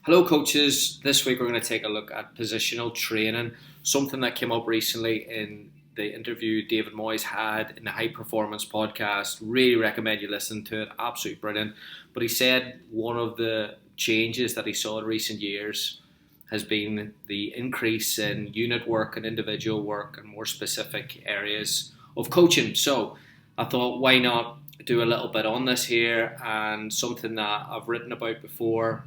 Hello coaches, this week we're going to take a look at positional training, something that came up recently in the interview David Moyes had in the High Performance podcast. Really recommend you listen to it, absolutely brilliant. But he said one of the changes that he saw in recent years has been the increase in unit work and individual work and more specific areas of coaching. So I thought, why not do a little bit on this here, and something that I've written about before.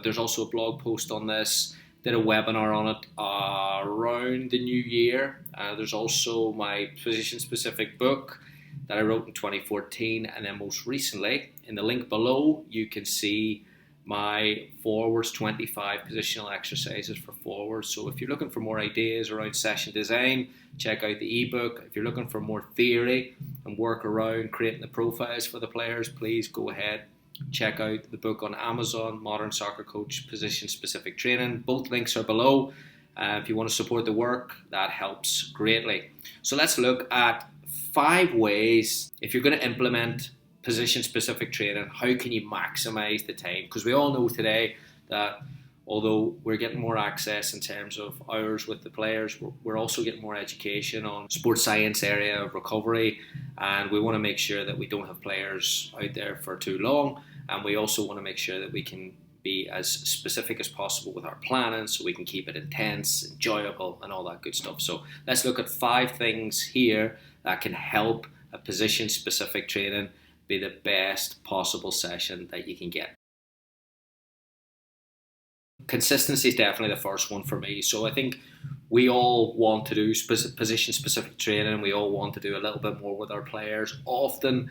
There's also a blog post on this, did a webinar on it around the new year. There's also my position-specific book that I wrote in 2014, and then most recently, in the link below, you can see my forwards 25 positional exercises for forwards. So if you're looking for more ideas around session design, check out the ebook. If you're looking for more theory and work around creating the profiles for the players, please go ahead, check out the book on Amazon, Modern Soccer Coach Position-Specific Training. Both links are below. If you want to support the work, that helps greatly. So let's look at 5 ways, if you're going to implement position-specific training, how can you maximize the time? Because we all know today that although we're getting more access in terms of hours with the players, we're also getting more education on sports science area of recovery, and we want to make sure that we don't have players out there for too long, and we also want to make sure that we can be as specific as possible with our planning so we can keep it intense, enjoyable, and all that good stuff. So let's look at 5 things here that can help a position-specific training be the best possible session that you can get. Consistency is definitely the first one for me. So I think we all want to do position-specific training. We all want to do a little bit more with our players. Often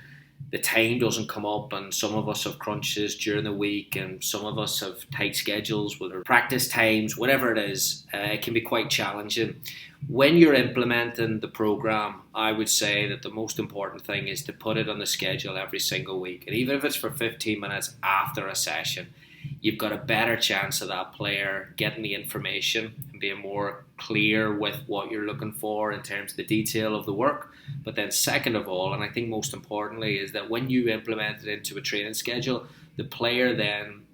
the time doesn't come up, and some of us have crunches during the week, and some of us have tight schedules with our practice times, whatever it is. It can be quite challenging. When you're implementing the program, I would say that the most important thing is to put it on the schedule every single week. And even if it's for 15 minutes after a session, you've got a better chance of that player getting the information and being more clear with what you're looking for in terms of the detail of the work. But then second of all, and I think most importantly, is that when you implement it into a training schedule, the player then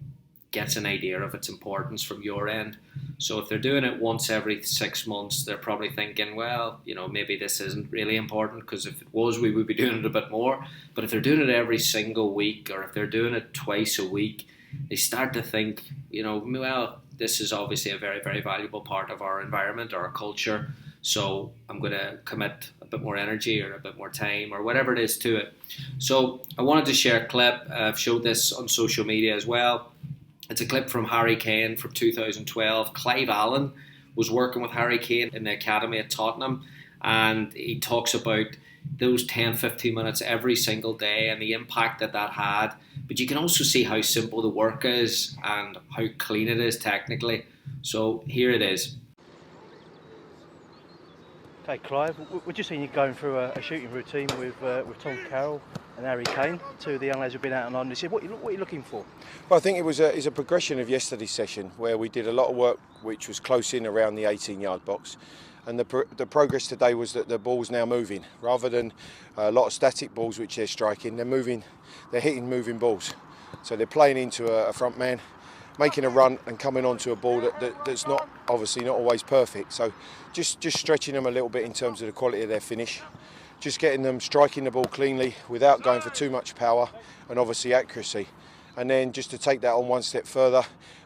gets an idea of its importance from your end. So if they're doing it once every 6 months, they're probably thinking, well, maybe this isn't really important, because if it was, we would be doing it a bit more. But if they're doing it every single week, or if they're doing it twice a week, they start to think, well, this is obviously a very, very valuable part of our environment or our culture. So I'm going to commit a bit more energy or a bit more time or whatever it is to it. So I wanted to share a clip. I've showed this on social media as well. It's a clip from Harry Kane from 2012. Clive Allen was working with Harry Kane in the academy at Tottenham, and he talks about those 10-15 minutes every single day and the impact that had. But you can also see how simple the work is and how clean it is technically. So here it is. Okay, Clive, we're just seeing you going through a shooting routine with Tom Carroll and Harry Kane, 2 of the young lads who've been out on London. What are you looking for? Well, I think it's a progression of yesterday's session, where we did a lot of work which was close in around the 18-yard box. And the progress today was that the ball's now moving. Rather than a lot of static balls which they're striking, they're hitting moving balls. So they're playing into a front man, making a run and coming onto a ball that's not always perfect. So just stretching them a little bit in terms of the quality of their finish. Just getting them striking the ball cleanly without going for too much power and obviously accuracy. And then just to take that on one step further,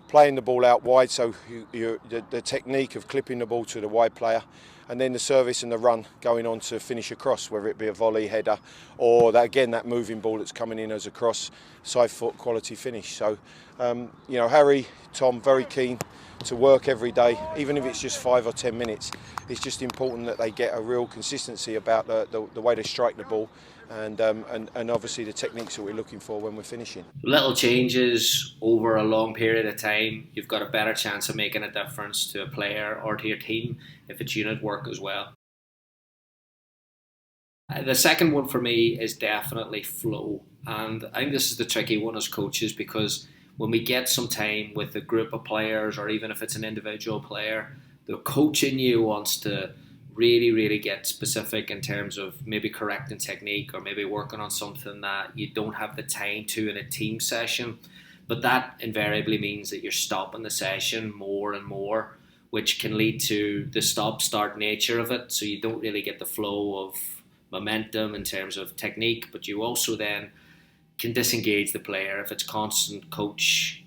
playing the ball out wide, so the technique of clipping the ball to the wide player, and then the service and the run going on to finish across, whether it be a volley, header, or that moving ball that's coming in as a cross, side foot quality finish. So, Harry, Tom, very keen to work every day, even if it's just 5 or 10 minutes. It's just important that they get a real consistency about the way they strike the ball, and obviously the techniques that we're looking for when we're finishing. Little changes over a long period of time, you've got a better chance of making a difference to a player or to your team if it's unit work as well. The second one for me is definitely flow, and I think this is the tricky one as coaches, because when we get some time with a group of players, or even if it's an individual player, the coach in you wants to really get specific in terms of maybe correcting technique or maybe working on something that you don't have the time to in a team session. But that invariably means that you're stopping the session more and more, which can lead to the stop-start nature of it. So you don't really get the flow of momentum in terms of technique, but you also then can disengage the player. If it's constant coach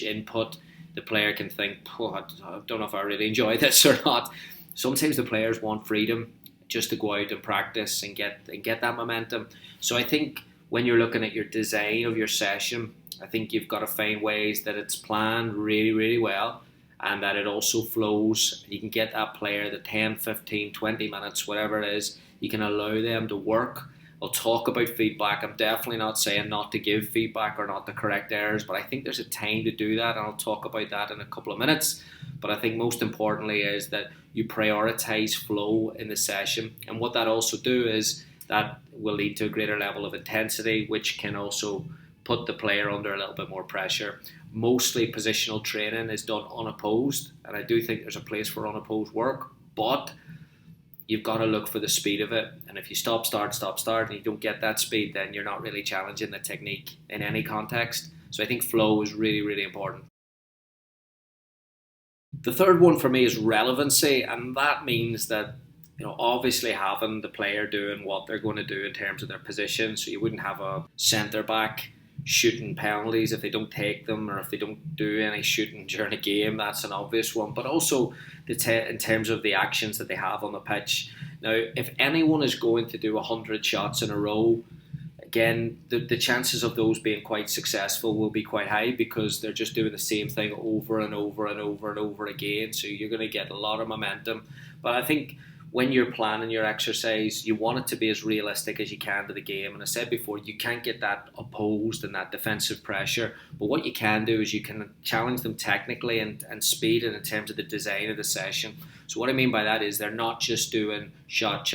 input, the player can think, oh, I don't know if I really enjoy this or not. Sometimes the players want freedom just to go out and practice and get that momentum. So I think when you're looking at your design of your session, I think you've got to find ways that it's planned really, really well, and that it also flows. You can get that player the 10, 15, 20 minutes, whatever it is, you can allow them to work. I'll talk about feedback. I'm definitely not saying not to give feedback or not to correct errors, but I think there's a time to do that, and I'll talk about that in a couple of minutes. But I think most importantly is that you prioritize flow in the session, and what that also do is that will lead to a greater level of intensity, which can also put the player under a little bit more pressure. Mostly positional training is done unopposed, and I do think there's a place for unopposed work, but you've got to look for the speed of it. And if you stop, start, and you don't get that speed, then you're not really challenging the technique in any context. So I think flow is really, really important. The third one for me is relevancy, and that means that, obviously having the player doing what they're going to do in terms of their position. So you wouldn't have a centre back shooting penalties if they don't take them, or if they don't do any shooting during a game. That's an obvious one. But also in terms of the actions that they have on the pitch. Now, if anyone is going to do 100 shots in a row, again, the chances of those being quite successful will be quite high, because they're just doing the same thing over and over and over and over again. So you're going to get a lot of momentum. But I think when you're planning your exercise, you want it to be as realistic as you can to the game. And I said before, you can't get that opposed and that defensive pressure. But what you can do is you can challenge them technically and speed, and in terms of the design of the session. So what I mean by that is they're not just doing shot.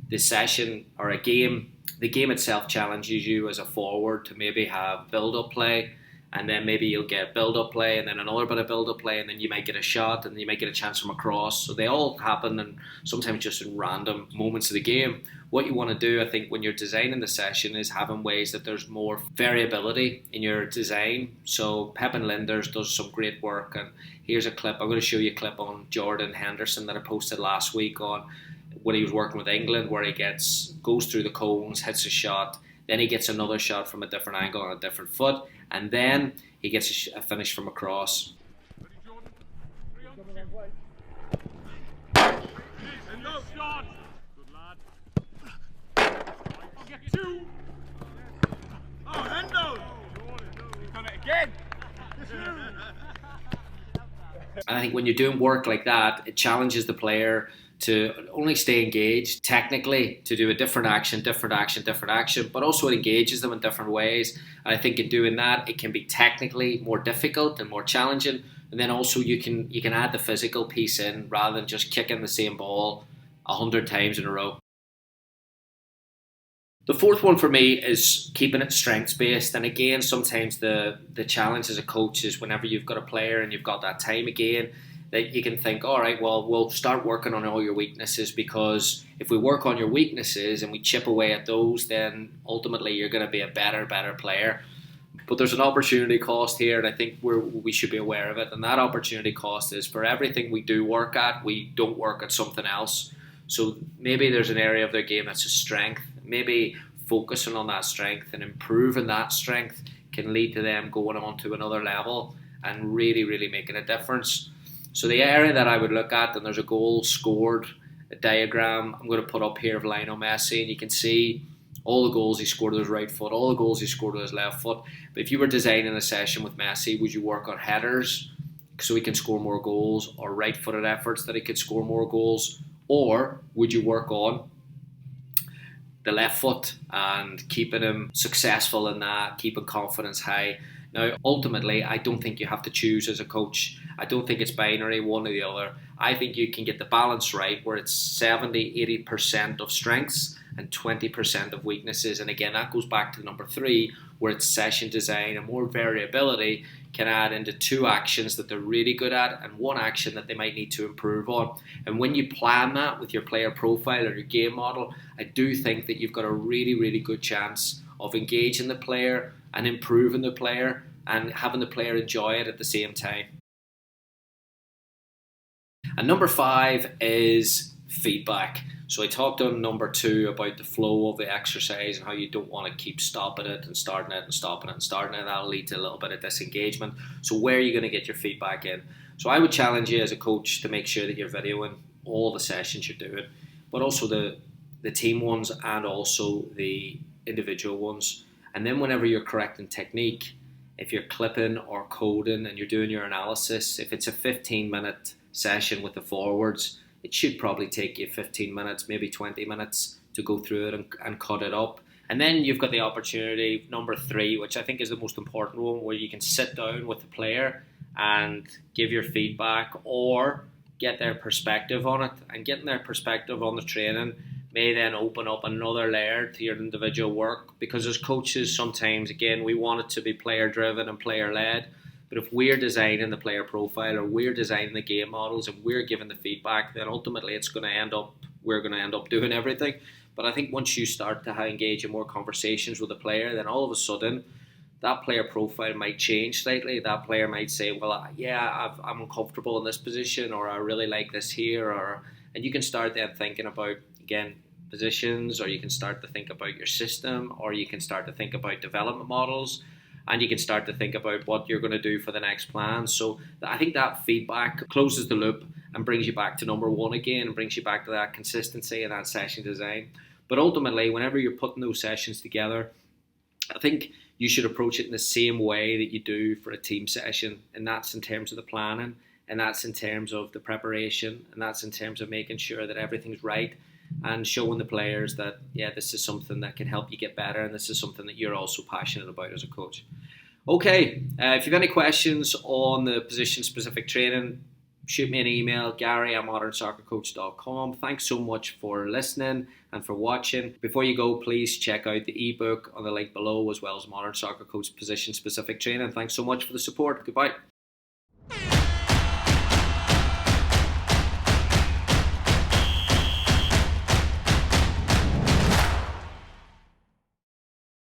The session or a game, the game itself challenges you as a forward to maybe have build-up play, and then maybe you'll get build-up play, and then another bit of build-up play, and then you might get a shot, and you might get a chance from a cross. So they all happen, and sometimes just in random moments of the game. What you want to do, I think, when you're designing the session is having ways that there's more variability in your design. So Pep and Linders does some great work, and here's a clip. I'm going to show you a clip on Jordan Henderson that I posted last week on when he was working with England, where he goes through the cones, hits a shot, then he gets another shot from a different angle on a different foot, and then he gets a finish from a cross. And I think when you're doing work like that, it challenges the player to only stay engaged technically, to do a different action, but also it engages them in different ways. And I think in doing that, it can be technically more difficult and more challenging. And then also you can add the physical piece in, rather than just kicking the same ball 100 times in a row. The fourth one for me is keeping it strengths based. And again, sometimes the challenge as a coach is whenever you've got a player and you've got that time again, that you can think, all right, well, we'll start working on all your weaknesses, because if we work on your weaknesses and we chip away at those, then ultimately you're going to be a better player. But there's an opportunity cost here, and I think we should be aware of it. And that opportunity cost is, for everything we do work at, we don't work at something else. So maybe there's an area of their game that's a strength. Maybe focusing on that strength and improving that strength can lead to them going on to another level and really, really making a difference. So the area that I would look at, and there's a goal scored, a diagram I'm going to put up here of Lionel Messi, and you can see all the goals he scored with his right foot, all the goals he scored with his left foot. But if you were designing a session with Messi, would you work on headers so he can score more goals, or right-footed efforts that he could score more goals, or would you work on the left foot and keeping him successful in that, keeping confidence high? Now, ultimately, I don't think you have to choose as a coach. I don't think it's binary, one or the other. I think you can get the balance right, where it's 70-80% of strengths and 20% of weaknesses. And again, that goes back to number 3, where it's session design and more variability can add into 2 actions that they're really good at and 1 action that they might need to improve on. And when you plan that with your player profile or your game model, I do think that you've got a really, really good chance of engaging the player and improving the player and having the player enjoy it at the same time. And number 5 is feedback. So I talked on number 2 about the flow of the exercise and how you don't want to keep stopping it and starting it and stopping it and starting it. That'll lead to a little bit of disengagement. So where are you going to get your feedback in? So I would challenge you as a coach to make sure that you're videoing all the sessions you're doing, but also the team ones and also the individual ones. And then whenever you're correcting technique, if you're clipping or coding and you're doing your analysis, if it's a 15-minute session with the forwards, it should probably take you 15 minutes, maybe 20 minutes to go through it and cut it up. And then you've got the opportunity, number 3, which I think is the most important one, where you can sit down with the player and give your feedback or get their perspective on it. And getting their perspective on the training may then open up another layer to your individual work, because as coaches sometimes, again, we want it to be player driven and player led. But if we're designing the player profile or we're designing the game models and we're giving the feedback, then ultimately we're going to end up doing everything. But I think once you start to engage in more conversations with the player, then all of a sudden that player profile might change slightly. That player might say, well, yeah, I'm uncomfortable in this position, or I really like this here, and you can start then thinking about, again, positions, or you can start to think about your system, or you can start to think about development models, and you can start to think about what you're going to do for the next plan. So I think that feedback closes the loop and brings you back to number 1 again, and brings you back to that consistency and that session design. But ultimately, whenever you're putting those sessions together, I think you should approach it in the same way that you do for a team session, and that's in terms of the planning, and that's in terms of the preparation, and that's in terms of making sure that everything's right, and showing the players that, yeah, this is something that can help you get better, and this is something that you're also passionate about as a coach. Okay, if you have any questions on the position-specific training, shoot me an email, gary@modernsoccercoach.com. Thanks so much for listening and for watching. Before you go, please check out the ebook on the link below, as well as Modern Soccer Coach Position-Specific Training. Thanks so much for the support. Goodbye.